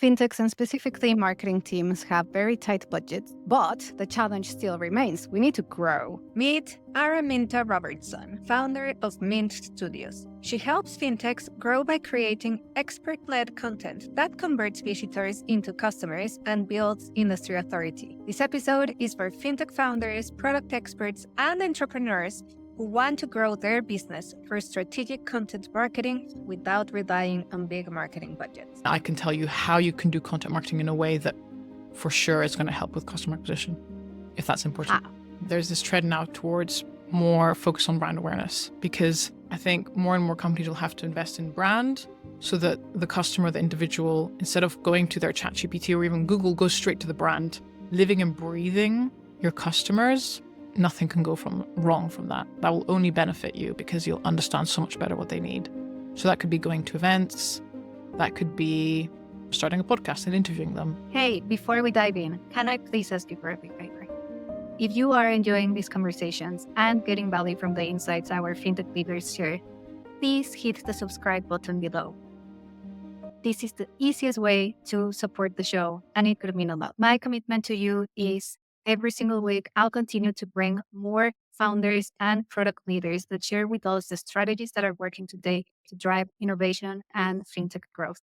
Fintechs and specifically marketing teams have very tight budgets, but the challenge still remains. We need to grow. Meet Araminta Robertson, founder of Mint Studios. She helps fintechs grow by creating expert-led content that converts visitors into customers and builds industry authority. This episode is for fintech founders, product experts, and entrepreneurs who want to grow their business through strategic content marketing without relying on big marketing budgets. I can tell you how you can do content marketing in a way that for sure is going to help with customer acquisition, if that's important. There's this trend now towards more focus on brand awareness, because I think more and more companies will have to invest in brand so that the customer, the individual, instead of going to their ChatGPT or even Google, goes straight to the brand. Living and breathing your customers, nothing can go wrong from that. That will only benefit you because you'll understand so much better what they need. So that could be going to events, that could be starting a podcast and interviewing them. Hey, before we dive in, can I please ask you for a big favor? If you are enjoying these conversations and getting value from the insights our fintech leaders share, please hit the subscribe button below. This is the easiest way to support the show, and it could mean a lot. My commitment to you is every single week, I'll continue to bring more founders and product leaders that share with us the strategies that are working today to drive innovation and fintech growth.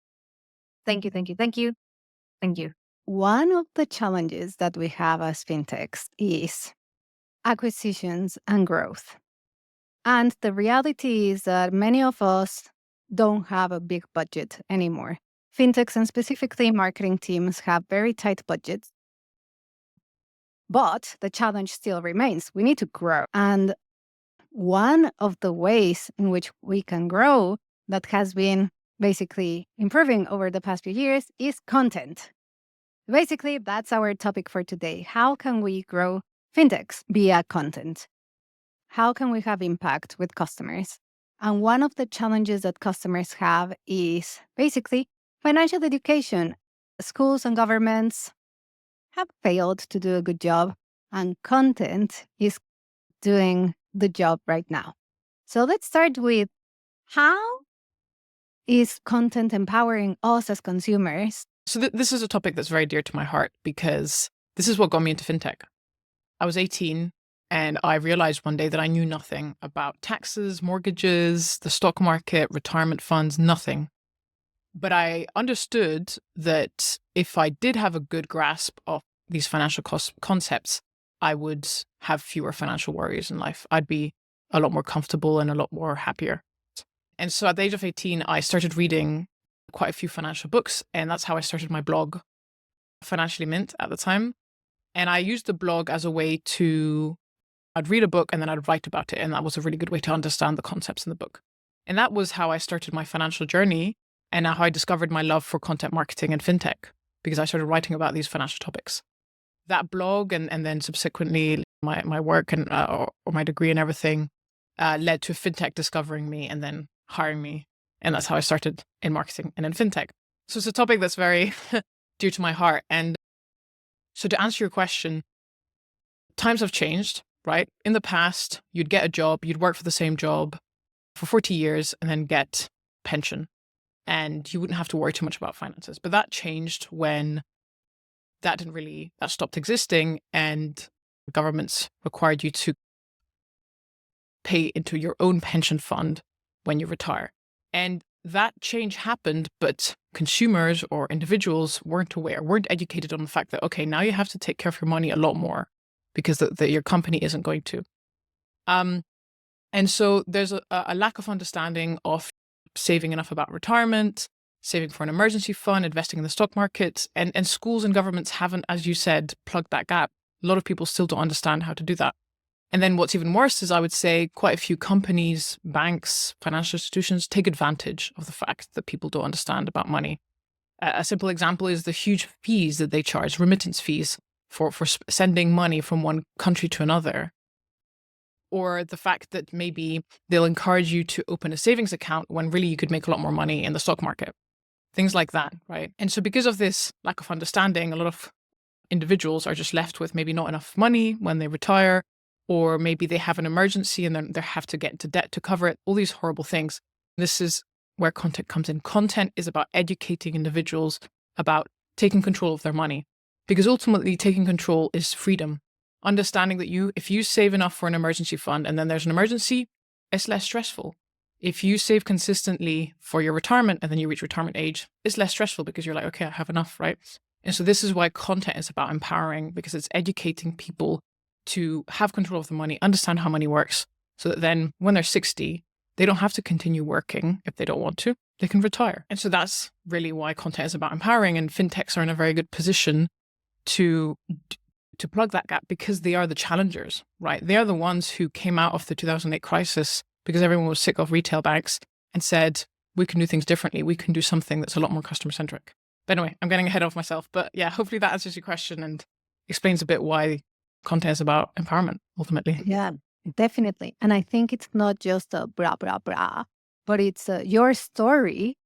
Thank you, thank you, thank you, thank you. One of the challenges that we have as fintechs is acquisitions and growth. And the reality is that many of us don't have a big budget anymore. Fintechs and specifically marketing teams have very tight budgets. But the challenge still remains. We need to grow. And one of the ways in which we can grow that has been basically improving over the past few years is content. Basically, that's our topic for today. How can we grow fintechs via content? How can we have impact with customers? And one of the challenges that customers have is basically financial education. Schools and governments have failed to do a good job, and content is doing the job right now. So let's start with how is content empowering us as consumers? So this is a topic that's very dear to my heart because this is what got me into fintech. I was 18 and I realized one day that I knew nothing about taxes, mortgages, the stock market, retirement funds, nothing. But I understood that if I did have a good grasp of these financial concepts, I would have fewer financial worries in life. I'd be a lot more comfortable and a lot more happier. And so at the age of 18, I started reading quite a few financial books, and that's how I started my blog, Financially Mint at the time. And I used the blog as a way I'd read a book and then I'd write about it. And that was a really good way to understand the concepts in the book. And that was how I started my financial journey and how I discovered my love for content marketing and fintech, because I started writing about these financial topics. That blog and then subsequently my work and or my degree and everything led to fintech discovering me and then hiring me. And that's how I started in marketing and in fintech. So it's a topic that's very dear to my heart. And so to answer your question, times have changed, right? In the past, you'd get a job, you'd work for the same job for 40 years and then get pension. And you wouldn't have to worry too much about finances. But that changed when that stopped existing and governments required you to pay into your own pension fund when you retire. And that change happened, but consumers or individuals weren't educated on the fact that, okay, now you have to take care of your money a lot more because your company isn't going to. And so there's a lack of understanding of saving enough about retirement, saving for an emergency fund, investing in the stock market, and schools and governments haven't, as you said, plugged that gap. A lot of people still don't understand how to do that. And then what's even worse is I would say quite a few companies, banks, financial institutions take advantage of the fact that people don't understand about money. A simple example is the huge fees that they charge, remittance fees for sending money from one country to another. Or the fact that maybe they'll encourage you to open a savings account when really you could make a lot more money in the stock market. Things like that, right? And so because of this lack of understanding, a lot of individuals are just left with maybe not enough money when they retire, or maybe they have an emergency and then they have to get into debt to cover it, all these horrible things. This is where content comes in. Content is about educating individuals about taking control of their money. Because ultimately, taking control is freedom. Understanding that if you save enough for an emergency fund and then there's an emergency, it's less stressful. If you save consistently for your retirement and then you reach retirement age, it's less stressful because you're like, okay, I have enough, right? And so this is why content is about empowering, because it's educating people to have control of the money, understand how money works, so that then when they're 60, they don't have to continue working if they don't want to. They can retire. And so that's really why content is about empowering, and fintechs are in a very good position to plug that gap because they are the challengers, right? They are the ones who came out of the 2008 crisis because everyone was sick of retail banks and said, we can do things differently. We can do something that's a lot more customer-centric. But anyway, I'm getting ahead of myself. But yeah, hopefully that answers your question and explains a bit why content is about empowerment, ultimately. Yeah, definitely. And I think it's not just a blah, blah, blah, but it's your story.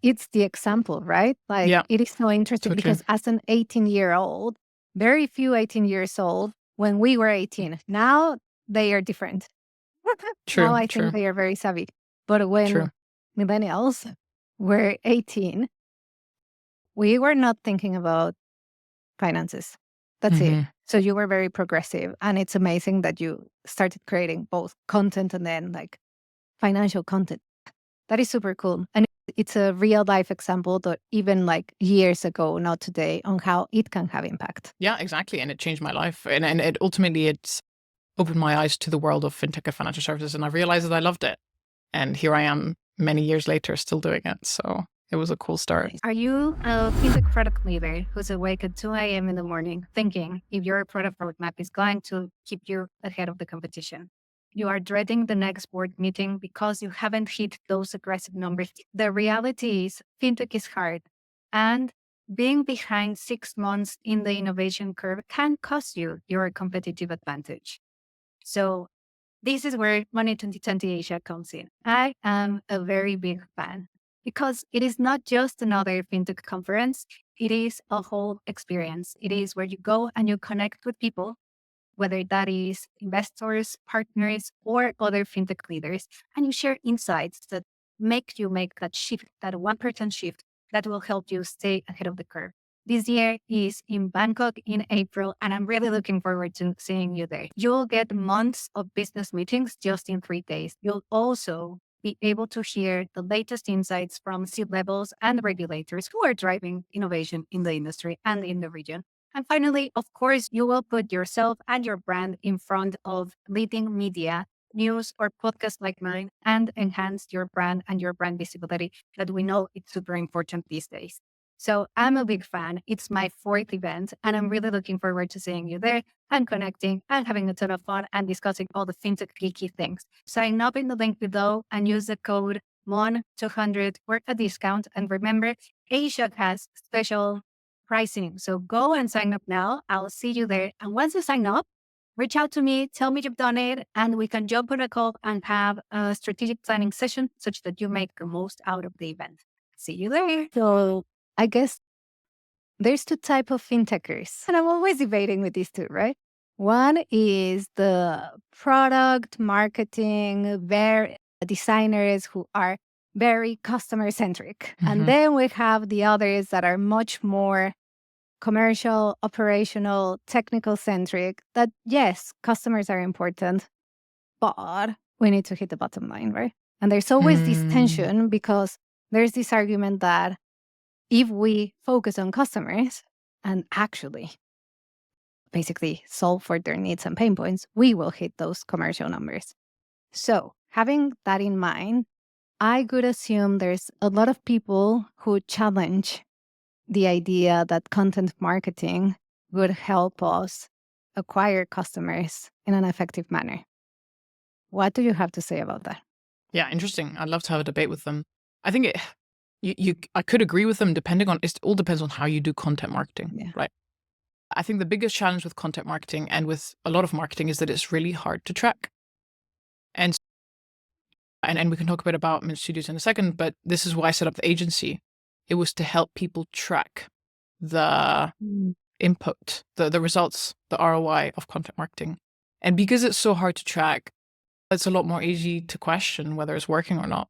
It's the example, right? Like, Yeah, it is so interesting so true. because as an 18-year-old, very few 18 years old when we were 18, now they are different. True, Now I true, think they are very savvy. But when true. millennials were 18, we were not thinking about finances. That's it. Mhm. So you were very progressive. And it's amazing that you started creating both content and then like financial content. That is super cool. And it's a real life example that even like years ago, not today, on how it can have impact. Yeah, exactly. And it changed my life. And it ultimately, it's opened my eyes to the world of fintech and financial services. And I realized that I loved it. And here I am many years later still doing it. So it was a cool start. Are you a fintech product leader who's awake at 2 a.m. in the morning thinking if your product roadmap is going to keep you ahead of the competition? You are dreading the next board meeting because you haven't hit those aggressive numbers. The reality is fintech is hard, and being behind 6 months in the innovation curve can cost you your competitive advantage. So this is where Money 2020 Asia comes in. I am a very big fan because it is not just another fintech conference. It is a whole experience. It is where you go and you connect with people, whether that is investors, partners, or other fintech leaders, and you share insights that make you make that shift, that 1% shift that will help you stay ahead of the curve. This year is in Bangkok in April, and I'm really looking forward to seeing you there. You'll get months of business meetings just in 3 days. You'll also be able to hear the latest insights from C-levels and regulators who are driving innovation in the industry and in the region. And finally, of course, you will put yourself and your brand in front of leading media, news, or podcasts like mine and enhance your brand and your brand visibility that we know it's super important these days. So I'm a big fan. It's my 4th event, and I'm really looking forward to seeing you there and connecting and having a ton of fun and discussing all the fintech geeky things. Sign up in the link below and use the code MON200 for a discount. And remember, Asia has special pricing. So go and sign up now. I'll see you there. And once you sign up, reach out to me, tell me you've done it, and we can jump on a call and have a strategic planning session such that you make the most out of the event. See you there. So I guess there's 2 types of fintechers. And I'm always debating with these 2, right? One is the product marketing, designers who are very customer centric. And Mhm. then we have the others that are much more commercial, operational, technical centric. That, yes, customers are important, but we need to hit the bottom line, right? And there's always this Mm. tension because there's this argument that if we focus on customers and actually basically solve for their needs and pain points, we will hit those commercial numbers. So having that in mind, I could assume there's a lot of people who challenge the idea that content marketing would help us acquire customers in an effective manner. What do you have to say about that? Yeah, interesting. I'd love to have a debate with them. I think I could agree with them depending on, it all depends on how you do content marketing, Yeah. right? I think the biggest challenge with content marketing and with a lot of marketing is that it's really hard to track. And we can talk a bit about Mint Studios in a second, but this is why I set up the agency. It was to help people track the input, the results, the ROI of content marketing. And because it's so hard to track, it's a lot more easy to question whether it's working or not.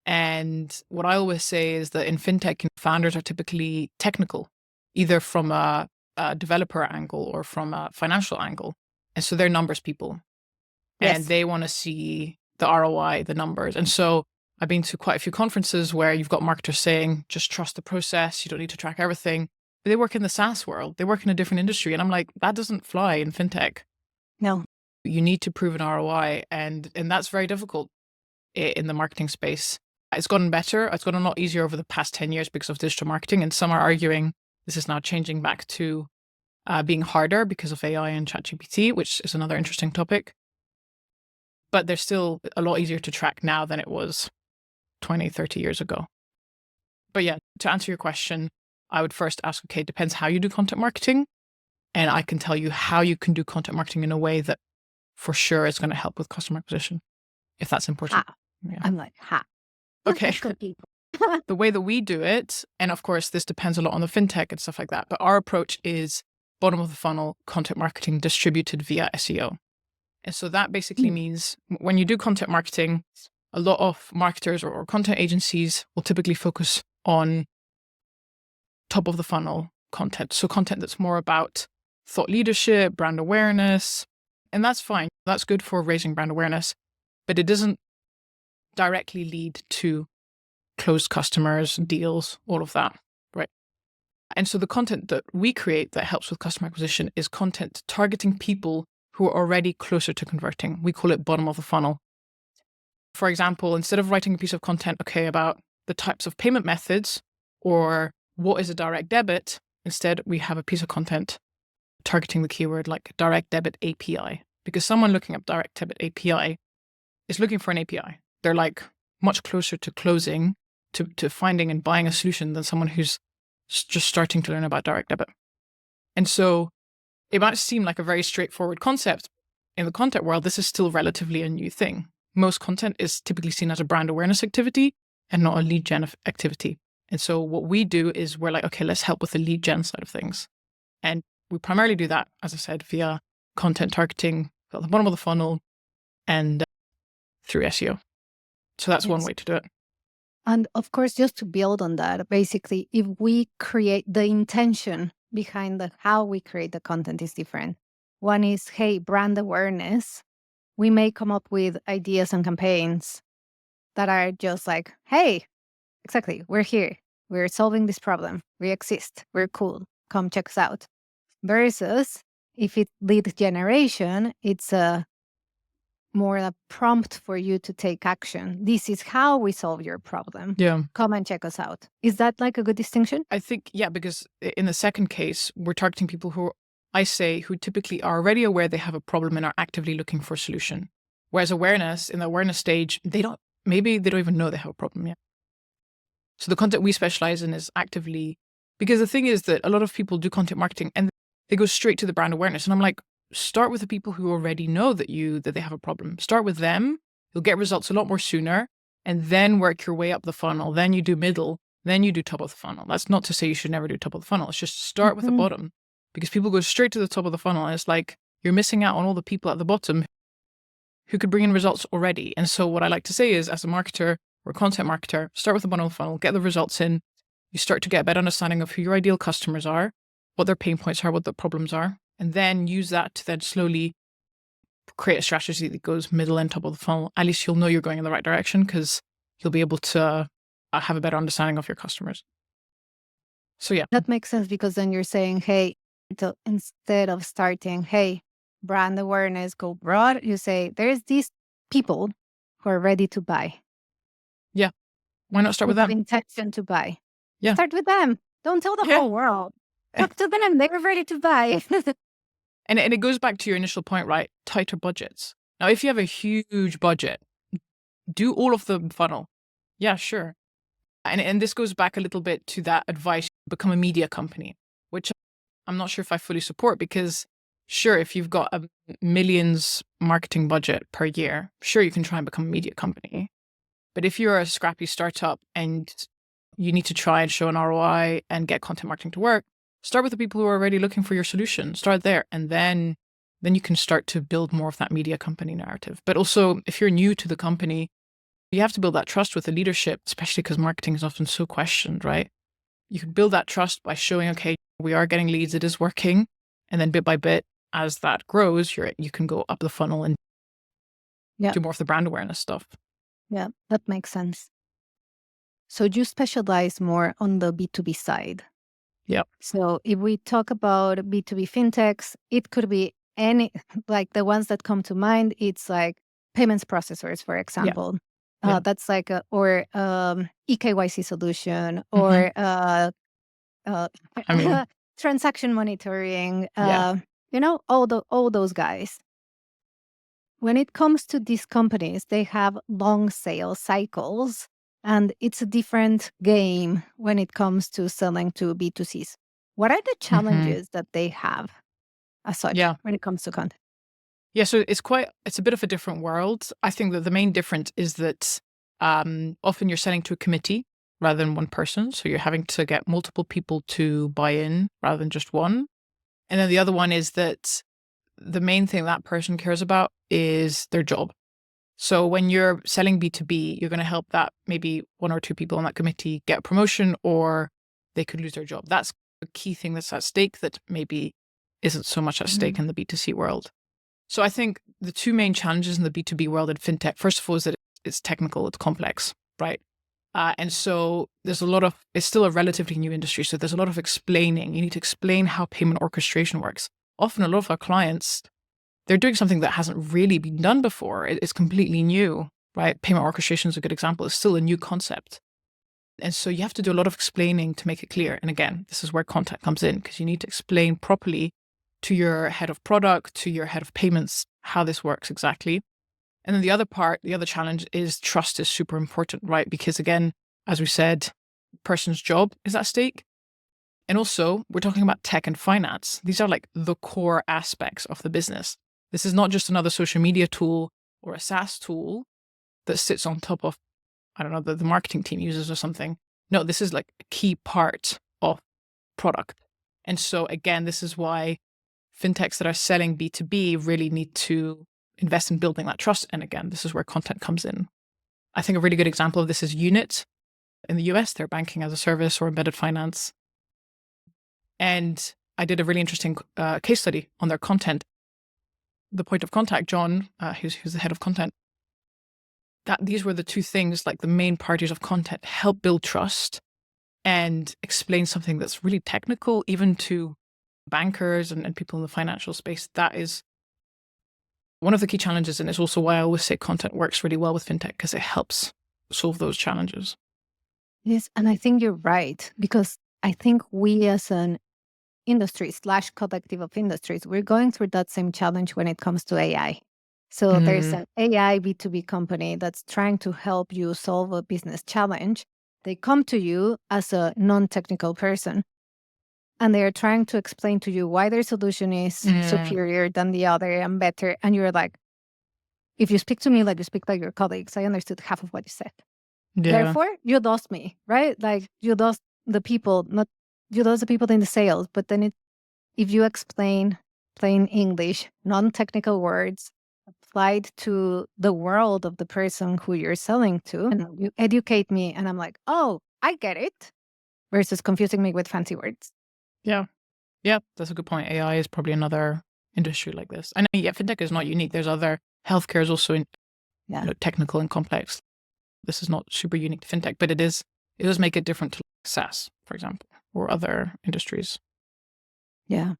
And what I always say is that in fintech, founders are typically technical, either from a developer angle or from a financial angle. And so they're numbers people. Yes. And they want to see the ROI, the numbers. And so I've been to quite a few conferences where you've got marketers saying, just trust the process. You don't need to track everything. But they work in the SaaS world. They work in a different industry. And I'm like, that doesn't fly in fintech. No. You need to prove an ROI. And that's very difficult in the marketing space. It's gotten better. It's gotten a lot easier over the past 10 years because of digital marketing. And some are arguing this is now changing back to being harder because of AI and ChatGPT, which is another interesting topic. But they're still a lot easier to track now than it was 20, 30 years ago. But yeah, to answer your question, I would first ask, okay, it depends how you do content marketing. And I can tell you how you can do content marketing in a way that for sure is going to help with customer acquisition, if that's important. Yeah. I'm like, Okay. The way that we do it, and of course, this depends a lot on the fintech and stuff like that, but our approach is bottom of the funnel content marketing distributed via SEO. And so that basically means when you do content marketing, a lot of marketers or content agencies will typically focus on top of the funnel content. So content that's more about thought leadership, brand awareness, and that's fine. That's good for raising brand awareness, but it doesn't directly lead to closed customers, deals, all of that, right? And so the content that we create that helps with customer acquisition is content targeting people who are already closer to converting. We call it bottom of the funnel. For example, instead of writing a piece of content, about the types of payment methods or what is a direct debit, instead we have a piece of content targeting the keyword like direct debit API, because someone looking up direct debit API is looking for an API. They're like much closer to closing, to finding and buying a solution than someone who's just starting to learn about direct debit. And so it might seem like a very straightforward concept. In the content world, this is still relatively a new thing. Most content is typically seen as a brand awareness activity and not a lead gen activity. And so what we do is we're like, okay, let's help with the lead gen side of things. And we primarily do that, as I said, via content targeting at the bottom of the funnel and through SEO. So that's one way to do it. And of course, just to build on that, basically, if we create the intention behind how we create the content is different. One is, hey, brand awareness. We may come up with ideas and campaigns that are just like, hey, exactly, we're here. We're solving this problem. We exist. We're cool. Come check us out. Versus if it's lead generation, it's more a prompt for you to take action. This is how we solve your problem. Yeah. Come and check us out. Is that like a good distinction? I think, yeah, because in the second case, we're targeting people who typically are already aware they have a problem and are actively looking for a solution. Whereas awareness, in the awareness stage, maybe they don't even know they have a problem yet. So the content we specialize in is actively, because the thing is that a lot of people do content marketing and they go straight to the brand awareness. And I'm like, start with the people who already know that they have a problem. Start with them. You'll get results a lot more sooner, and then work your way up the funnel. Then you do middle, then you do top of the funnel. That's not to say you should never do top of the funnel. It's just start with the bottom, because people go straight to the top of the funnel. And it's like, you're missing out on all the people at the bottom who could bring in results already. And so what I like to say is, as a marketer or a content marketer, start with the bottom of the funnel, get the results in. You start to get a better understanding of who your ideal customers are, what their pain points are, what their problems are, and then use that to then slowly create a strategy that goes middle and top of the funnel. At least you'll know you're going in the right direction because you'll be able to have a better understanding of your customers. So yeah. That makes sense, because then you're saying, hey, instead of starting, hey, brand awareness, go broad, you say, there's these people who are ready to buy. Yeah. Why not start with them? Intention to buy. Yeah. Start with them. Don't tell the whole world. Talk to them. They're ready to buy. And it goes back to your initial point, right? Tighter budgets. Now, if you have a huge budget, do all of the funnel. Yeah, sure. And this goes back a little bit to that advice, become a media company, which I'm not sure if I fully support, because sure, if you've got a millions marketing budget per year, sure, you can try and become a media company. But if you're a scrappy startup and you need to try and show an ROI and get content marketing to work, start with the people who are already looking for your solution. Start there. And then you can start to build more of that media company narrative. But also, if you're new to the company, You have to build that trust with the leadership, especially because marketing is often so questioned, right? You can build that trust by showing, okay, we are getting leads, it is working. And then bit by bit, as that grows, you can go up the funnel and do more of the brand awareness stuff. Yeah, that makes sense. So you specialize more on the B2B side. Yeah. So if we talk about B2B fintechs, it could be any, like the ones that come to mind, it's like payments processors, for example. Yeah. That's like or eKYC solution or transaction monitoring, all those guys. When it comes to these companies, they have long sales cycles, and it's a different game when it comes to selling to B2Cs. What are the challenges that they have as such when it comes to content? Yeah, so it's a bit of a different world. I think that the main difference is that often you're selling to a committee rather than one person. So you're having to get multiple people to buy in rather than just one. And then the other one is that the main thing that person cares about is their job. So when you're selling B2B, you're going to help that maybe one or two people on that committee get a promotion, or they could lose their job. That's the key thing that's at stake that maybe isn't so much at stake in the B2C world. So I think the two main challenges in the B2B world in fintech, first of all, is that it's technical, it's complex, right? And so it's still a relatively new industry. So there's a lot of explaining. You need to explain how payment orchestration works. Often a lot of our clients, they're doing something that hasn't really been done before. It's completely new, right? Payment orchestration is a good example. It's still a new concept. And so you have to do a lot of explaining to make it clear. And again, this is where content comes in, because you need to explain properly to your head of product, to your head of payments, how this works exactly. And then the other challenge is trust is super important, right? Because again, as we said, person's job is at stake. And also, we're talking about tech and finance. These are like the core aspects of the business. This is not just another social media tool or a SaaS tool that sits on top of, I don't know, the marketing team uses or something. No, this is like a key part of product. And so again, this is why fintechs that are selling B2B really need to invest in building that trust. And again, this is where content comes in. I think a really good example of this is Unit in the US. They're banking as a service or embedded finance. And I did a really interesting case study on their content. The point of contact, John, who's the head of content, that these were the two things, like the main parties of content, help build trust and explain something that's really technical, even to bankers and people in the financial space. That is one of the key challenges. And it's also why I always say content works really well with fintech, because it helps solve those challenges. Yes, and I think you're right, because I think we as an industry / collective of industries, we're going through that same challenge when it comes to AI. So there's an AI B2B company that's trying to help you solve a business challenge. They come to you as a non-technical person, and they are trying to explain to you why their solution is superior than the other and better. And you're like, if you speak to me like you speak like your colleagues, I understood half of what you said. Yeah. Therefore, you lost me, right? Like you lost the people, you lost the people in the sales. But then if you explain plain English, non-technical words applied to the world of the person who you're selling to, and you educate me, and I'm like, oh, I get it, versus confusing me with fancy words. Yeah, that's a good point. AI is probably another industry like this. I know, fintech is not unique. There's other, healthcare is also technical and complex. This is not super unique to fintech, but it does make it different to SaaS, for example, or other industries. Yeah.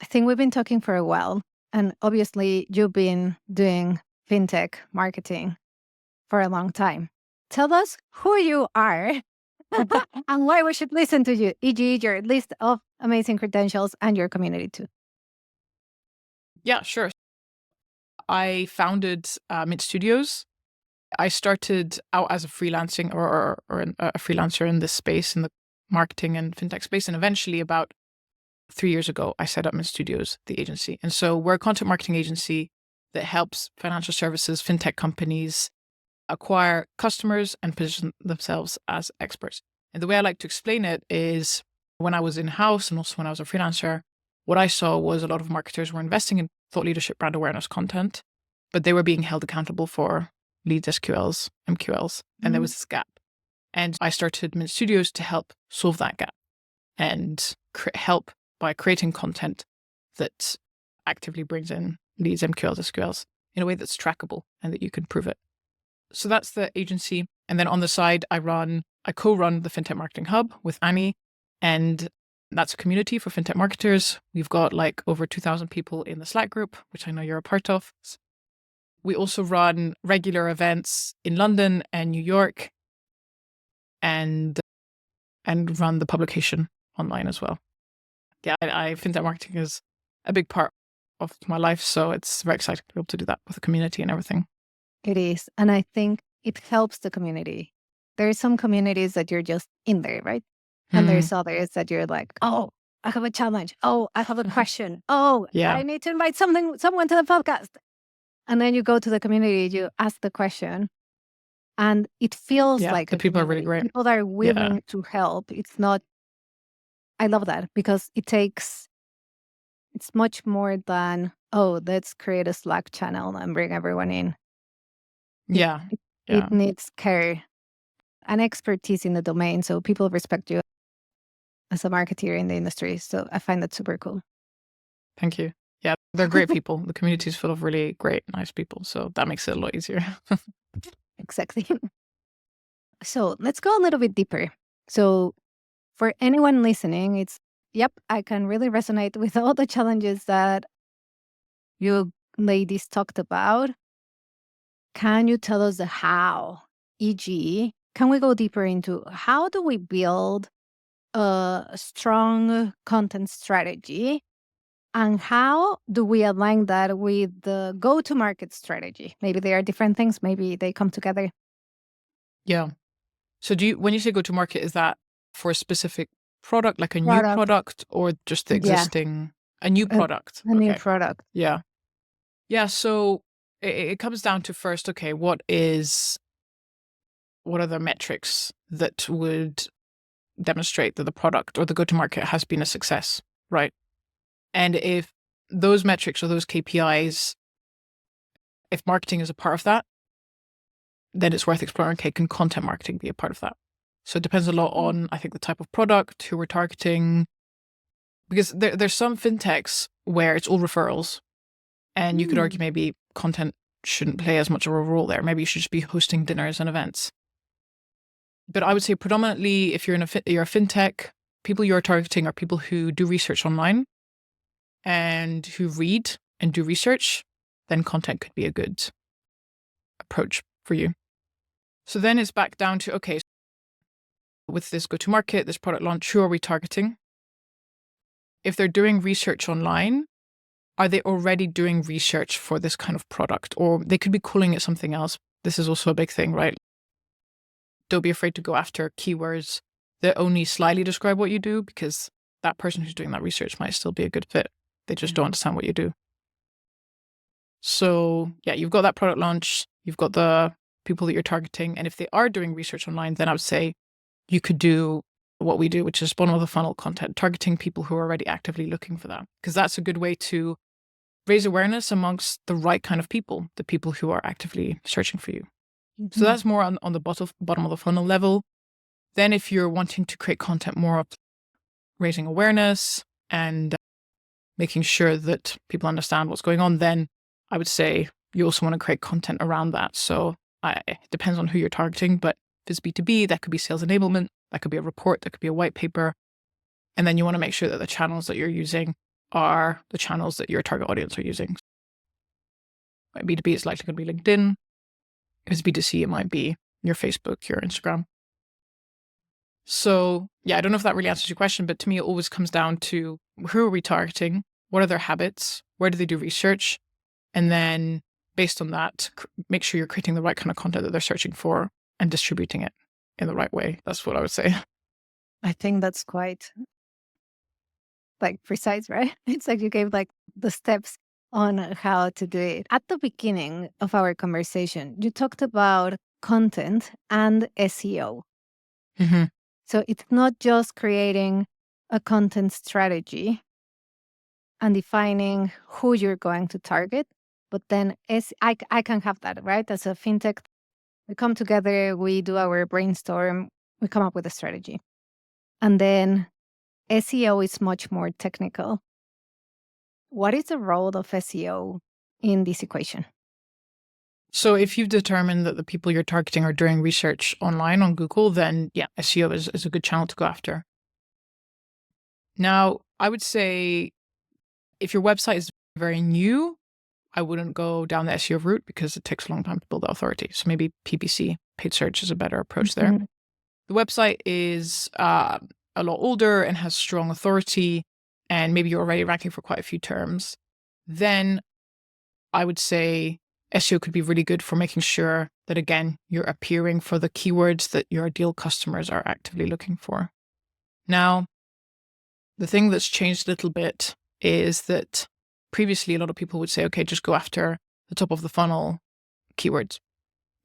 I think we've been talking for a while, and obviously you've been doing fintech marketing for a long time. Tell us who you are and why we should listen to you, e.g. your list of amazing credentials and your community too. Yeah, sure. I founded Mint Studios. I started out as a freelancing or a freelancer in this space, in the marketing and fintech space. And eventually, about 3 years ago, I set up Mint Studios, the agency. And so we're a content marketing agency that helps financial services, fintech companies acquire customers and position themselves as experts. And the way I like to explain it is, when I was in-house and also when I was a freelancer, what I saw was a lot of marketers were investing in thought leadership, brand awareness content, but they were being held accountable for leads SQLs, MQLs, and there was this gap. And I started Mint Studios to help solve that gap and help by creating content that actively brings in leads, MQLs, SQLs in a way that's trackable and that you can prove it. So that's the agency. And then on the side, I co-run the FinTech Marketing Hub with Annie, and that's a community for FinTech marketers. We've got like over 2,000 people in the Slack group, which I know you're a part of. We also run regular events in London and New York, and run the publication online as well. Yeah, FinTech marketing is a big part of my life, so it's very exciting to be able to do that with the community and everything. It is. And I think it helps the community. There are some communities that you're just in there, right? And there's others that you're like, oh, I have a challenge. Oh, I have a question. Oh, Yeah. I need to invite someone to the podcast. And then you go to the community, you ask the question, and it feels like the people are really great. People are willing to help. It's not, I love that because it's much more than, oh, let's create a Slack channel and bring everyone in. It needs care and expertise in the domain. So people respect you as a marketeer in the industry. So I find that super cool. Thank you. Yeah, they're great people. The community is full of really great, nice people. So that makes it a lot easier. Exactly. So let's go a little bit deeper. So for anyone listening, I can really resonate with all the challenges that you ladies talked about. Can you tell us the how? E.g., can we go deeper into how do we build a strong content strategy? And how do we align that with the go-to-market strategy? Maybe they are different things. Maybe they come together. Yeah. So when you say go-to-market, is that for a specific product, like a new product, or just the existing, a new product? A new product. Yeah. Yeah. So it comes down to first, okay, what are the metrics that would demonstrate that the product or the go-to-market has been a success, right? And if those metrics or those KPIs, if marketing is a part of that, then it's worth exploring, okay, can content marketing be a part of that? So it depends a lot on, I think, the type of product, who we're targeting, because there's some fintechs where it's all referrals, and you could argue maybe content shouldn't play as much of a role there. Maybe you should just be hosting dinners and events. But I would say predominantly, if you're you're a fintech, people you're targeting are people who do research online and who read and do research. Then content could be a good approach for you. So then it's back down to, okay, with this go-to-market, this product launch, who are we targeting? If they're doing research online, are they already doing research for this kind of product? Or they could be calling it something else. This is also a big thing, right? Don't be afraid to go after keywords that only slightly describe what you do, because that person who's doing that research might still be a good fit. They just don't understand what you do. So yeah, you've got that product launch, you've got the people that you're targeting. And if they are doing research online, then I would say you could do what we do, which is bottom of the funnel content, targeting people who are already actively looking for that. Because that's a good way to raise awareness amongst the right kind of people, the people who are actively searching for you. So that's more on the bottom of the funnel level. Then if you're wanting to create content more of raising awareness and making sure that people understand what's going on, then I would say you also want to create content around that. So it depends on who you're targeting, but if it's B2B, that could be sales enablement, that could be a report, that could be a white paper. And then you want to make sure that the channels that you're using are the channels that your target audience are using. B2B is likely going to be LinkedIn. If it's B2C, it might be your Facebook, your Instagram. So yeah, I don't know if that really answers your question, but to me, it always comes down to who are we targeting? What are their habits? Where do they do research? And then based on that, make sure you're creating the right kind of content that they're searching for and distributing it in the right way. That's what I would say. I think that's quite precise, right? It's like you gave the steps on how to do it. At the beginning of our conversation, you talked about content and SEO. Mm-hmm. So it's not just creating a content strategy and defining who you're going to target, but then I can have that, right? As a fintech We come together, we do our brainstorm, we come up with a strategy. And then SEO is much more technical. What is the role of SEO in this equation? So if you've determined that the people you're targeting are doing research online on Google, then yeah, SEO is a good channel to go after. Now, I would say if your website is very new, I wouldn't go down the SEO route because it takes a long time to build the authority. So maybe PPC, paid search, is a better approach there. Mhm. The website is a lot older and has strong authority, and maybe you're already ranking for quite a few terms. Then I would say SEO could be really good for making sure that, again, you're appearing for the keywords that your ideal customers are actively looking for. Now, the thing that's changed a little bit is that previously a lot of people would say, okay, just go after the top of the funnel keywords.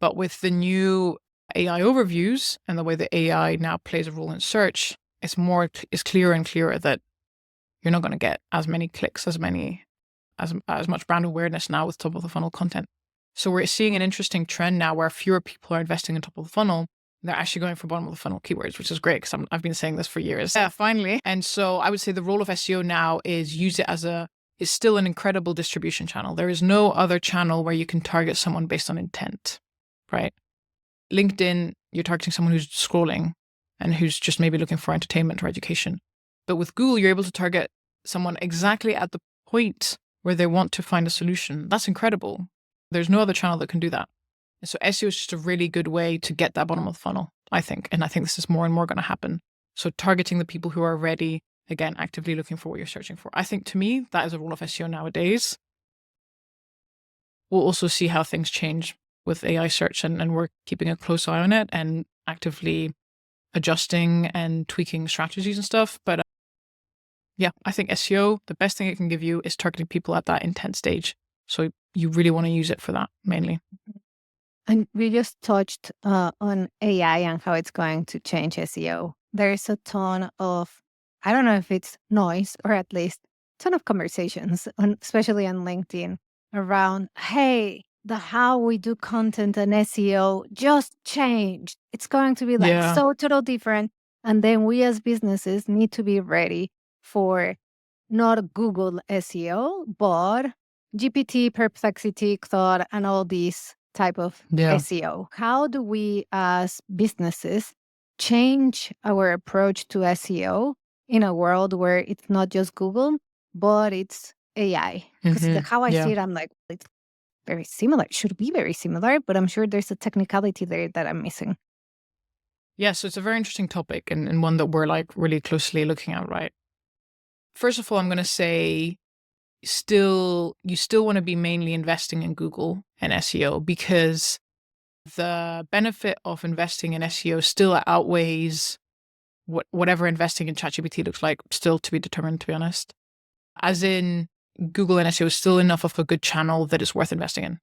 But with the new AI overviews and the way that AI now plays a role in search, it's clearer and clearer that you're not going to get as many clicks, as much brand awareness now with top of the funnel content. So we're seeing an interesting trend now where fewer people are investing in top of the funnel. They're actually going for bottom of the funnel keywords, which is great because I've been saying this for years. Yeah, finally. And so I would say the role of SEO now is use it is still an incredible distribution channel. There is no other channel where you can target someone based on intent, right? LinkedIn, you're targeting someone who's scrolling and who's just maybe looking for entertainment or education. But with Google, you're able to target someone exactly at the point where they want to find a solution. That's incredible. There's no other channel that can do that. And so SEO is just a really good way to get that bottom of the funnel, I think. And I think this is more and more going to happen. So targeting the people who are already, again, actively looking for what you're searching for. I think to me, that is a role of SEO nowadays. We'll also see how things change with AI search, and we're keeping a close eye on it and actively adjusting and tweaking strategies and stuff. But yeah, I think SEO, the best thing it can give you is targeting people at that intent stage. So you really want to use it for that mainly. And we just touched on AI and how it's going to change SEO. There's a ton of, I don't know if it's noise or at least a ton of conversations, especially on LinkedIn, around, hey, the how we do content and SEO just changed. It's going to be so total different. And then we as businesses need to be ready for not Google SEO, but GPT, Perplexity, Claude, and all these type of SEO. How do we as businesses change our approach to SEO in a world where it's not just Google, but it's AI? Because how I see it, I'm like, it's very similar. It should be very similar, but I'm sure there's a technicality there that I'm missing. Yeah, so it's a very interesting topic and one that we're really closely looking at, right? First of all, I'm going to say you still want to be mainly investing in Google and SEO because the benefit of investing in SEO still outweighs whatever investing in ChatGPT looks like, still to be determined, to be honest. As in, Google and SEO is still enough of a good channel that is worth investing in.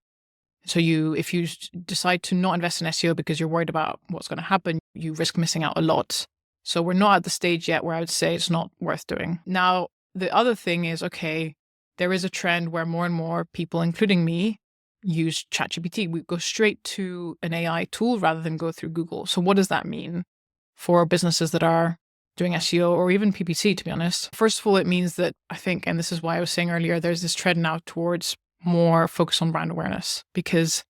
So if you decide to not invest in SEO because you're worried about what's going to happen, you risk missing out a lot. So we're not at the stage yet where I would say it's not worth doing. Now, the other thing is, okay, there is a trend where more and more people, including me, use ChatGPT. We go straight to an AI tool rather than go through Google. So what does that mean for businesses that are doing SEO or even PPC, to be honest? First of all, it means that I think, and this is why I was saying earlier, there's this trend now towards more focus on brand awareness, because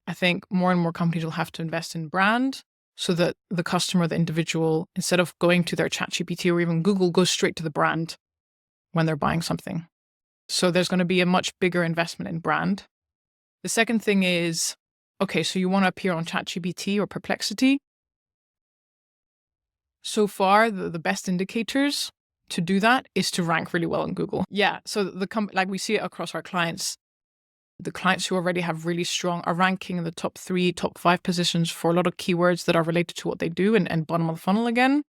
I think more and more companies will have to invest in brand so that the customer, the individual, instead of going to their ChatGPT or even Google, goes straight to the brand when they're buying something. So there's going to be a much bigger investment in brand. The second thing is, okay, so you want to appear on ChatGPT or Perplexity. So far, the best indicators to do that is to rank really well in Google. Yeah, so we see it across our clients. The clients who already have really strong are ranking in the top 3, top 5 positions for a lot of keywords that are related to what they do and bottom of the funnel again.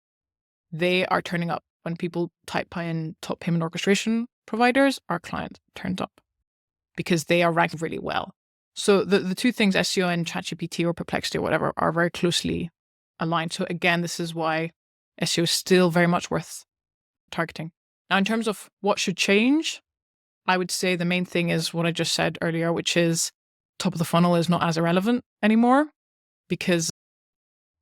They are turning up. When people type in top payment orchestration providers, our client turns up because they are ranked really well. So the two things, SEO and ChatGPT or Perplexity or whatever, are very closely aligned. So again, this is why SEO is still very much worth targeting. Now, in terms of what should change, I would say the main thing is what I just said earlier, which is top of the funnel is not as irrelevant anymore because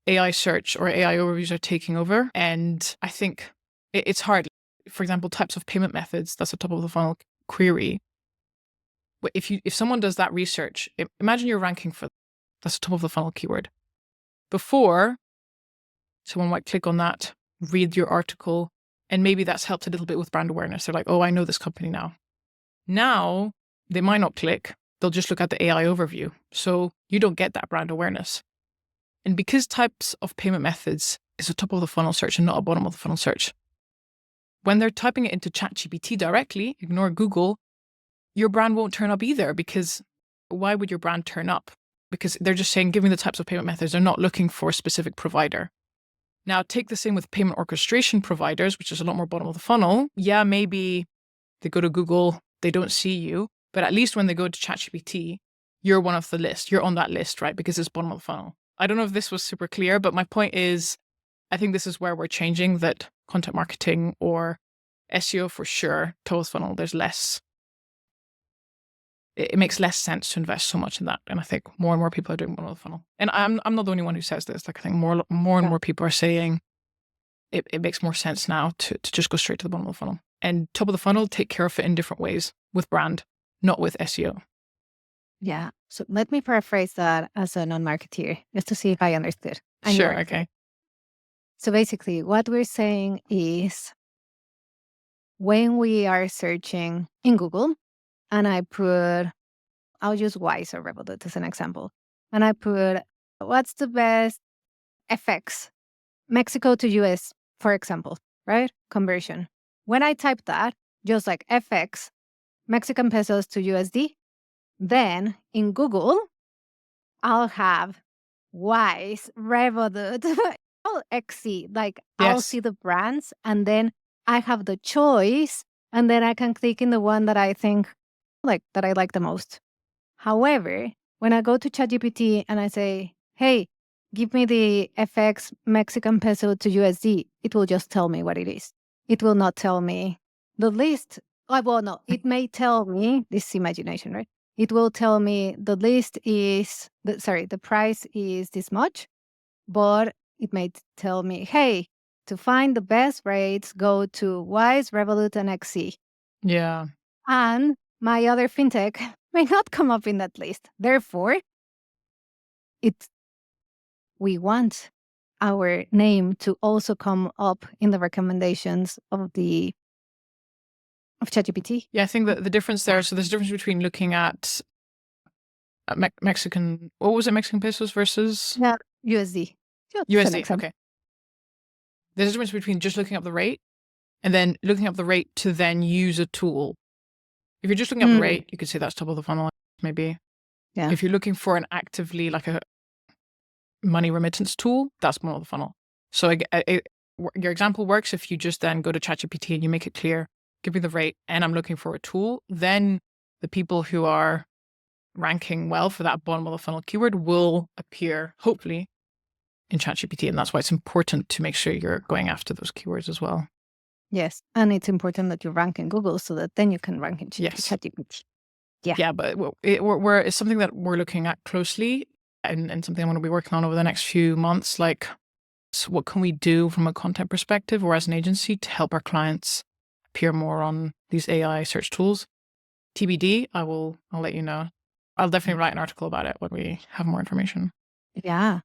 AI search or AI overviews are taking over. And I think it's hard. For example, types of payment methods, that's a top of the funnel query. If someone does that research, imagine you're ranking for that's a top of the funnel keyword. Before, someone might click on that, read your article, and maybe that's helped a little bit with brand awareness. They're like, oh, I know this company now. Now, they might not click. They'll just look at the AI overview. So you don't get that brand awareness. And because types of payment methods is a top of the funnel search and not a bottom of the funnel search, when they're typing it into ChatGPT directly, ignore Google, your brand won't turn up either, because why would your brand turn up? Because they're just saying, give me the types of payment methods. They're not looking for a specific provider. Now, take the same with payment orchestration providers, which is a lot more bottom of the funnel. Yeah, maybe they go to Google, they don't see you, but at least when they go to ChatGPT, you're one of the list. You're on that list, right? Because it's bottom of the funnel. I don't know if this was super clear, but my point is, I think this is where we're changing, that content marketing or SEO for sure, top of the funnel, there's less. It makes less sense to invest so much in that. And I think more and more people are doing bottom of the funnel. And I'm not the only one who says this. Like, I think more and more people are saying it makes more sense now to just go straight to the bottom of the funnel. And top of the funnel, take care of it in different ways with brand, not with SEO. Yeah. So let me paraphrase that as a non-marketeer, just to see if I understood. Sure. Okay. So basically, what we're saying is when we are searching in Google, and I'll use Wise or Revolut as an example, and I put, what's the best FX? Mexico to US, for example, right? Conversion. When I type that, just like FX, Mexican pesos to USD, then in Google, I'll have Wise, Revolut, all XC. Like, Yes. I'll see the brands, and then I have the choice, and then I can click in the one that I think that I like the most. However, when I go to ChatGPT and I say, hey, give me the FX Mexican peso to USD, it will just tell me what it is. It will not tell me the list. Well, no, it may tell me, this is imagination, right? It will tell me the list is, the price is this much, but it may tell me, hey, to find the best rates, go to Wise, Revolut, and XC. Yeah. And my other fintech may not come up in that list. Therefore, we want our name to also come up in the recommendations of ChatGPT. Yeah, I think that the difference there, so there's a difference between looking at Mexican, what was it, Mexican pesos versus? Yeah, USD. USD, okay. There's a difference between just looking up the rate and then looking up the rate to then use a tool. If you're just looking up the rate, you could say that's top of the funnel, maybe. Yeah. If you're looking for an actively, like a money remittance tool, that's bottom of the funnel. So your example works if you just then go to ChatGPT and you make it clear, give me the rate, and I'm looking for a tool, then the people who are ranking well for that bottom of the funnel keyword will appear, hopefully, in ChatGPT. And that's why it's important to make sure you're going after those keywords as well. Yes. And it's important that you rank in Google so that then you can rank in ChatGPT. Yeah, but it's something that we're looking at closely and something I'm going to be working on over the next few months. Like, so what can we do from a content perspective or as an agency to help our clients appear more on these AI search tools? TBD, I'll let you know. I'll definitely write an article about it when we have more information. Yeah.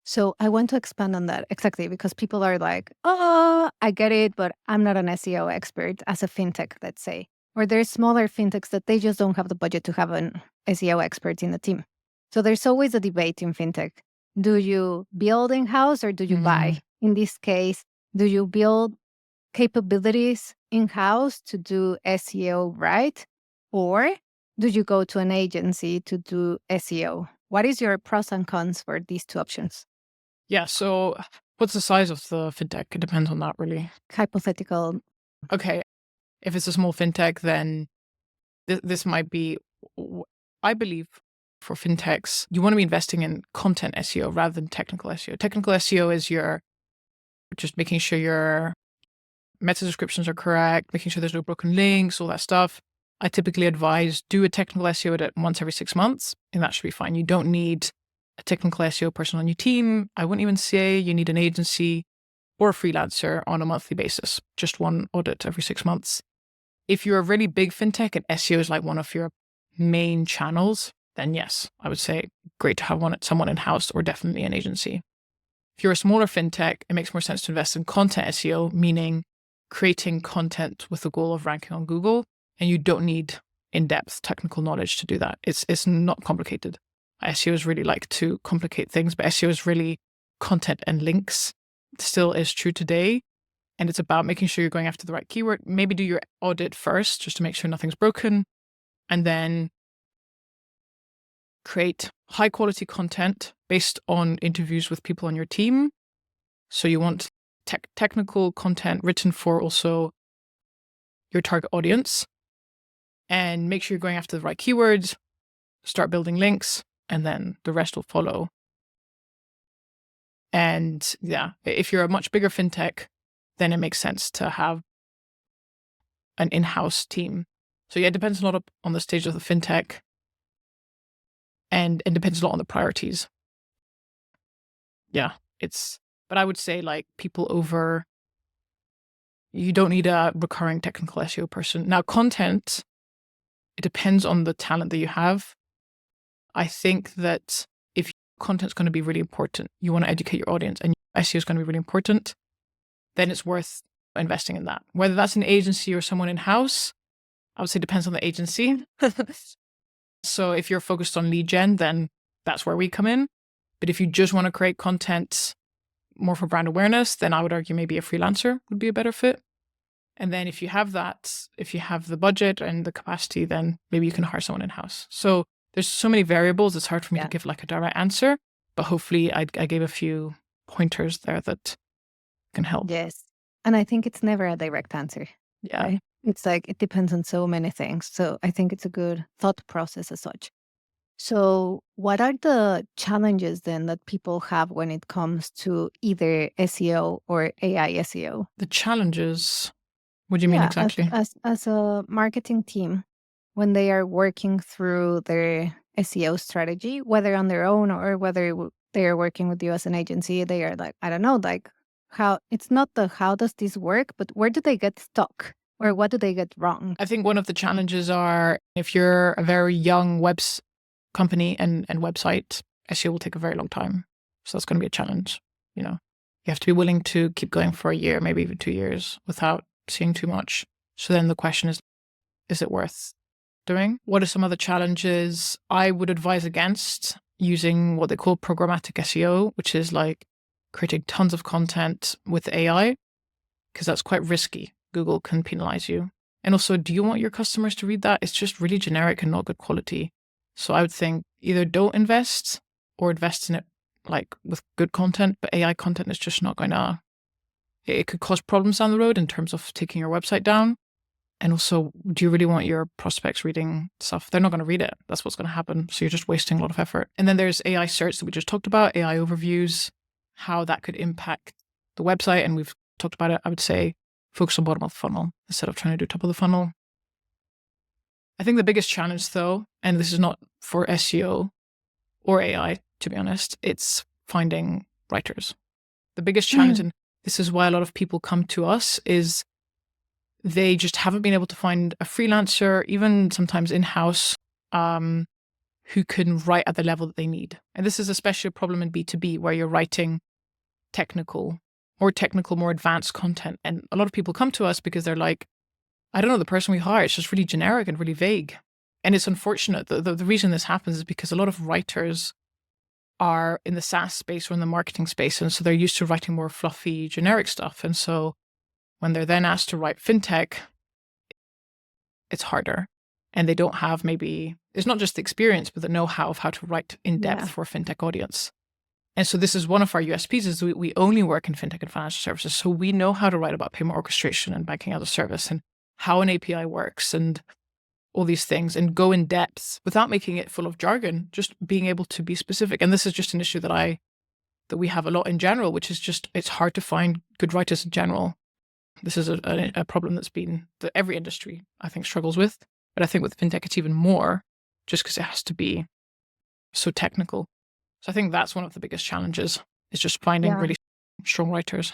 So I want to expand on that exactly because people are like, oh, I get it, but I'm not an SEO expert as a fintech, let's say. Or there's smaller fintechs that they just don't have the budget to have an SEO expert in the team. So there's always a debate in fintech. Do you build in-house or do you buy? In this case, do you build capabilities in-house to do SEO right? Or do you go to an agency to do SEO? What is your pros and cons for these two options? Yeah, so what's the size of the fintech? It depends on that, really. Hypothetical. Okay, if it's a small fintech, then this might be, I believe, for fintechs, you want to be investing in content SEO rather than technical SEO. Technical SEO is just making sure your meta descriptions are correct, making sure there's no broken links, all that stuff. I typically advise do a technical SEO audit once every 6 months, and that should be fine. You don't need a technical SEO person on your team. I wouldn't even say you need an agency or a freelancer on a monthly basis, just one audit every 6 months. If you're a really big fintech and SEO is like one of your main channels, then yes, I would say great to have someone in-house or definitely an agency. If you're a smaller fintech, it makes more sense to invest in content SEO, meaning creating content with the goal of ranking on Google, and you don't need in-depth technical knowledge to do that. It's not complicated. SEOs really like to complicate things, but SEO is really content and links. It still is true today. And it's about making sure you're going after the right keyword. Maybe do your audit first, just to make sure nothing's broken. And then create high quality content based on interviews with people on your team. So you want technical content written for also your target audience. And make sure you're going after the right keywords, start building links, and then the rest will follow. And yeah, if you're a much bigger fintech, then it makes sense to have an in-house team. So yeah, it depends a lot on the stage of the fintech, and it depends a lot on the priorities. Yeah, but I would say like you don't need a recurring technical SEO person. Now, content, it depends on the talent that you have. I think that if content's going to be really important, you want to educate your audience, and SEO is going to be really important, then it's worth investing in that. Whether that's an agency or someone in-house, I would say depends on the agency. So if you're focused on lead gen, then that's where we come in. But if you just want to create content more for brand awareness, then I would argue maybe a freelancer would be a better fit. And then if you have the budget and the capacity, then maybe you can hire someone in-house. So there's so many variables. It's hard for me to give like a direct answer, but hopefully I gave a few pointers there that can help. Yes. And I think it's never a direct answer. Yeah. Right? It's like, it depends on so many things. So I think it's a good thought process as such. So what are the challenges then that people have when it comes to either SEO or AI SEO? The challenges, what do you mean exactly? As a marketing team, when they are working through their SEO strategy, whether on their own or whether they are working with you as an agency, they are like, I don't know, like how does this work, but where do they get stuck? Or what do they get wrong? I think one of the challenges are if you're a very young company and website, SEO will take a very long time. So that's going to be a challenge. You have to be willing to keep going for a year, maybe even 2 years without seeing too much. So then the question is it worth doing? What are some other challenges? I would advise against using what they call programmatic SEO, which is like creating tons of content with AI, because that's quite risky. Google can penalize you. And also, do you want your customers to read that? It's just really generic and not good quality. So I would think either don't invest or invest in it like with good content, but AI content is just not going to, it could cause problems down the road in terms of taking your website down. And also, do you really want your prospects reading stuff? They're not going to read it. That's what's going to happen. So you're just wasting a lot of effort. And then there's AI search that we just talked about, AI overviews, how that could impact the website. And we've talked about it. I would say focus on bottom of the funnel instead of trying to do top of the funnel. I think the biggest challenge though, and this is not for SEO or AI, to be honest, it's finding writers. The biggest challenge, and this is why a lot of people come to us, is they just haven't been able to find a freelancer, even sometimes in-house, who can write at the level that they need. And this is especially a problem in B2B where you're writing more advanced content. And a lot of people come to us because they're like, I don't know, the person we hire, it's just really generic and really vague. And it's unfortunate. The reason this happens is because a lot of writers are in the SaaS space or in the marketing space. And so they're used to writing more fluffy, generic stuff. And so when they're then asked to write fintech, it's harder. And they don't have it's not just the experience, but the know-how of how to write in depth for a fintech audience. And so this is one of our USPs is we only work in fintech and financial services. So we know how to write about payment orchestration and banking as a service and how an API works and all these things and go in depth without making it full of jargon, just being able to be specific. And this is just an issue that we have a lot in general, which is just, it's hard to find good writers in general. This is a problem that every industry, I think, struggles with. But I think with fintech, it's even more just because it has to be so technical. So I think that's one of the biggest challenges is just finding really strong writers.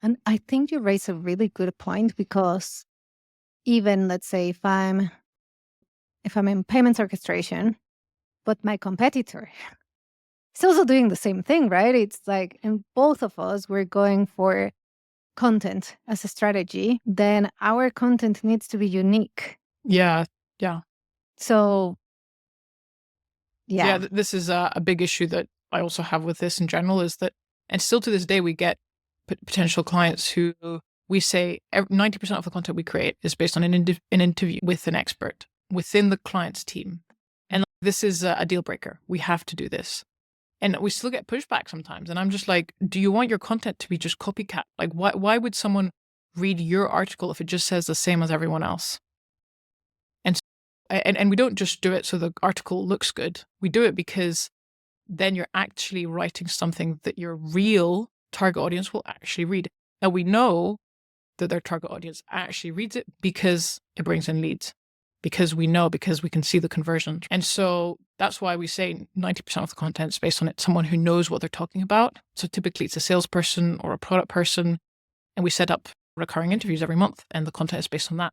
And I think you raise a really good point because even let's say if I'm in payments orchestration, but my competitor is also doing the same thing, right? It's like, and both of us, we're going for content as a strategy, then our content needs to be unique. Yeah. So, This is a big issue that I also have with this in general is that, and still to this day, we get potential clients who we say 90% of the content we create is based on an interview with an expert within the client's team. And this is a deal breaker. We have to do this. And we still get pushback sometimes. And I'm just like, do you want your content to be just copycat? Like, why would someone read your article if it just says the same as everyone else? And we don't just do it so the article looks good. We do it because then you're actually writing something that your real target audience will actually read. Now we know that their target audience actually reads it because it brings in leads, because we can see the conversion. And so that's why we say 90% of the content is based on someone who knows what they're talking about. So typically it's a salesperson or a product person, and we set up recurring interviews every month, and the content is based on that.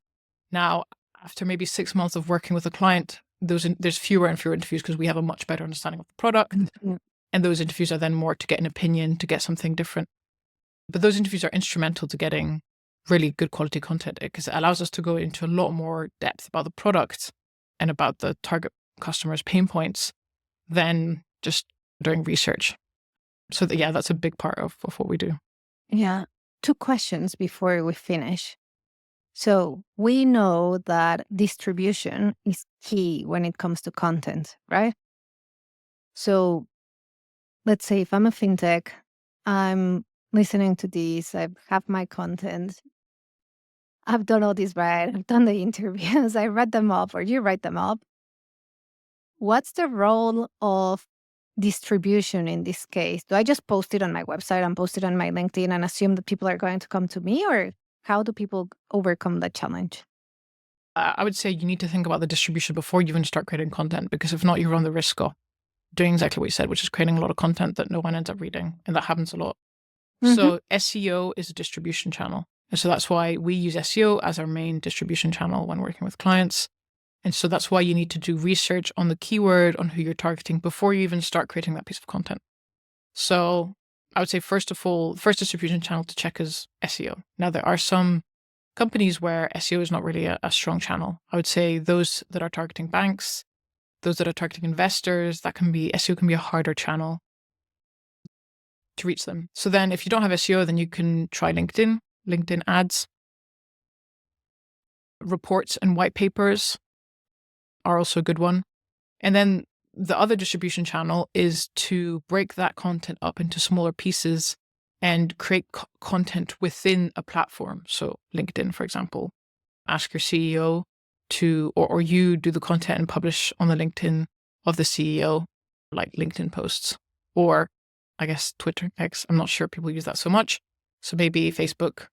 Now, after maybe 6 months of working with a client, there's fewer and fewer interviews because we have a much better understanding of the product. Mm-hmm. And those interviews are then more to get an opinion, to get something different. But those interviews are instrumental to getting really good quality content because it allows us to go into a lot more depth about the product and about the target customer's pain points than just doing research. So that's a big part of what we do. Yeah. 2 questions before we finish. So we know that distribution is key when it comes to content, right? So let's say if I'm a fintech, I'm listening to this, I have my content, I've done all this right, I've done the interviews, I read them up or you write them up. What's the role of distribution in this case? Do I just post it on my website and post it on my LinkedIn and assume that people are going to come to me, or how do people overcome that challenge? I would say you need to think about the distribution before you even start creating content, because if not, you run the risk of doing exactly what you said, which is creating a lot of content that no one ends up reading. And that happens a lot. Mm-hmm. So SEO is a distribution channel. And so that's why we use SEO as our main distribution channel when working with clients. And so that's why you need to do research on the keyword, on who you're targeting before you even start creating that piece of content. So I would say, first of all, the first distribution channel to check is SEO. Now, there are some companies where SEO is not really a strong channel. I would say those that are targeting banks, those that are targeting investors, SEO can be a harder channel to reach them. So then if you don't have SEO, then you can try LinkedIn ads. Reports and white papers are also a good one. And then the other distribution channel is to break that content up into smaller pieces and create content within a platform. So LinkedIn, for example, ask your CEO to, or you do the content and publish on the LinkedIn of the CEO, like LinkedIn posts, or I guess Twitter, X. I'm not sure people use that so much. So maybe Facebook.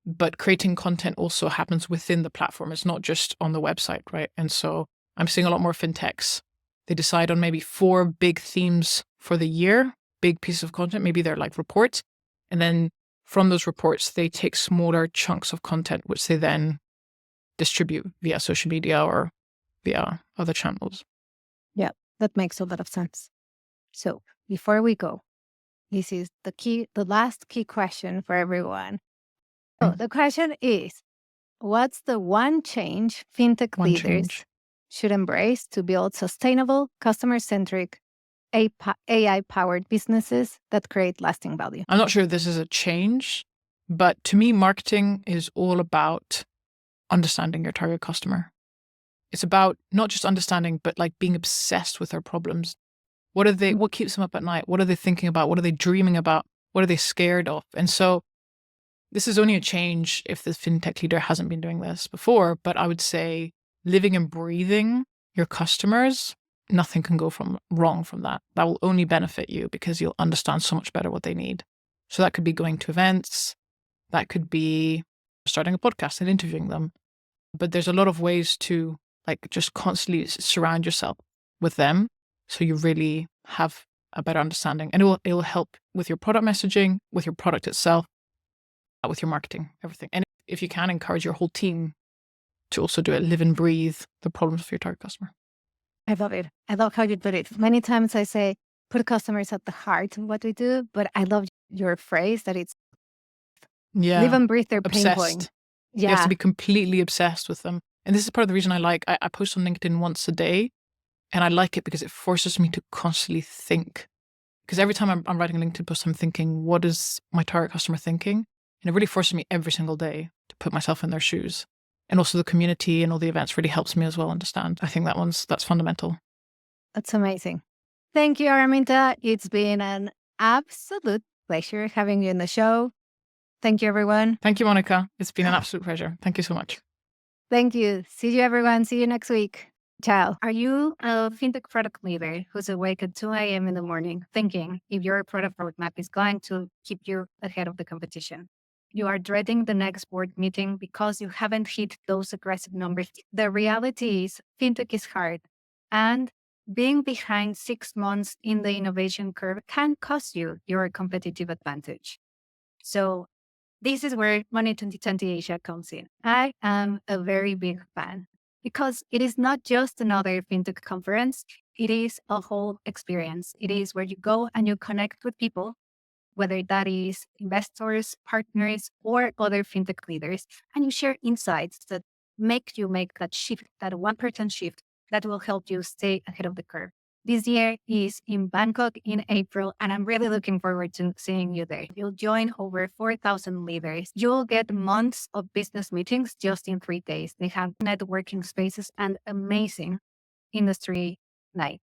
But creating content also happens within the platform. It's not just on the website, right? And so I'm seeing a lot more fintechs. They decide on maybe 4 big themes for the year, big pieces of content. Maybe they're like reports. And then from those reports, they take smaller chunks of content, which they then distribute via social media or via other channels. Yeah, that makes a lot of sense. So before we go, this is the last key question for everyone. So the question is, what's the one change fintech leaders should embrace to build sustainable, customer-centric, AI-powered businesses that create lasting value? I'm not sure if this is a change, but to me, marketing is all about understanding your target customer. It's about not just understanding, but like being obsessed with their problems. What keeps them up at night? What are they thinking about? What are they dreaming about? What are they scared of? And so this is only a change if the fintech leader hasn't been doing this before, but I would say living and breathing your customers, nothing can go wrong from that. That will only benefit you because you'll understand so much better what they need. So that could be going to events. That could be starting a podcast and interviewing them. But there's a lot of ways to just constantly surround yourself with them, so you really have a better understanding, and it will help with your product messaging, with your product itself, with your marketing, everything. And if you can, encourage your whole team to also do it, live and breathe the problems of your target customer. I love it. I love how you put it. Many times I say, put customers at the heart of what we do, but I love your phrase that it's live and breathe their pain point. Obsessed. You have to be completely obsessed with them. And this is part of the reason I post on LinkedIn once a day, and I like it because it forces me to constantly think. Because every time I'm writing a LinkedIn post, I'm thinking, what is my target customer thinking? And it really forces me every single day to put myself in their shoes. And also the community and all the events really helps me as well understand. I think that's fundamental. That's amazing. Thank you, Araminta. It's been an absolute pleasure having you in the show. Thank you, everyone. Thank you, Monica. It's been an absolute pleasure. Thank you so much. Thank you. See you, everyone. See you next week. Ciao. Are you a fintech product leader who's awake at 2 a.m. in the morning thinking if your product roadmap is going to keep you ahead of the competition? You are dreading the next board meeting because you haven't hit those aggressive numbers. The reality is fintech is hard, and being behind 6 months in the innovation curve can cost you your competitive advantage. So this is where Money 2020 Asia comes in. I am a very big fan because it is not just another fintech conference. It is a whole experience. It is where you go and you connect with people, whether that is investors, partners, or other fintech leaders, and you share insights that make you make that shift, that 1% shift that will help you stay ahead of the curve. This year is in Bangkok in April, and I'm really looking forward to seeing you there. You'll join over 4,000 leaders. You'll get months of business meetings just in 3 days. They have networking spaces and amazing industry night.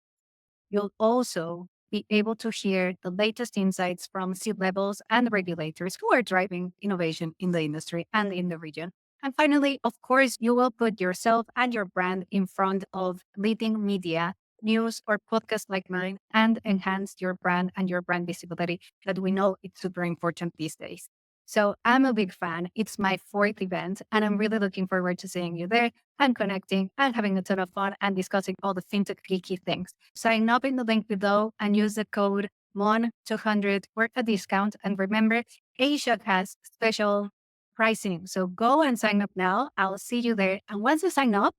You'll also be able to hear the latest insights from C-levels and regulators who are driving innovation in the industry and in the region. And finally, of course, you will put yourself and your brand in front of leading media, news, or podcasts like mine, and enhance your brand and your brand visibility that we know it's super important these days. So I'm a big fan. It's my 4th event, and I'm really looking forward to seeing you there and connecting and having a ton of fun and discussing all the fintech geeky things. Sign up in the link below and use the code MON200 for a discount. And remember, Asia has special pricing. So go and sign up now. I'll see you there. And once you sign up,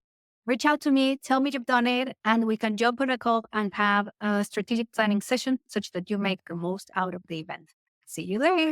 reach out to me, tell me you've done it, and we can jump on a call and have a strategic planning session such that you make the most out of the event. See you there.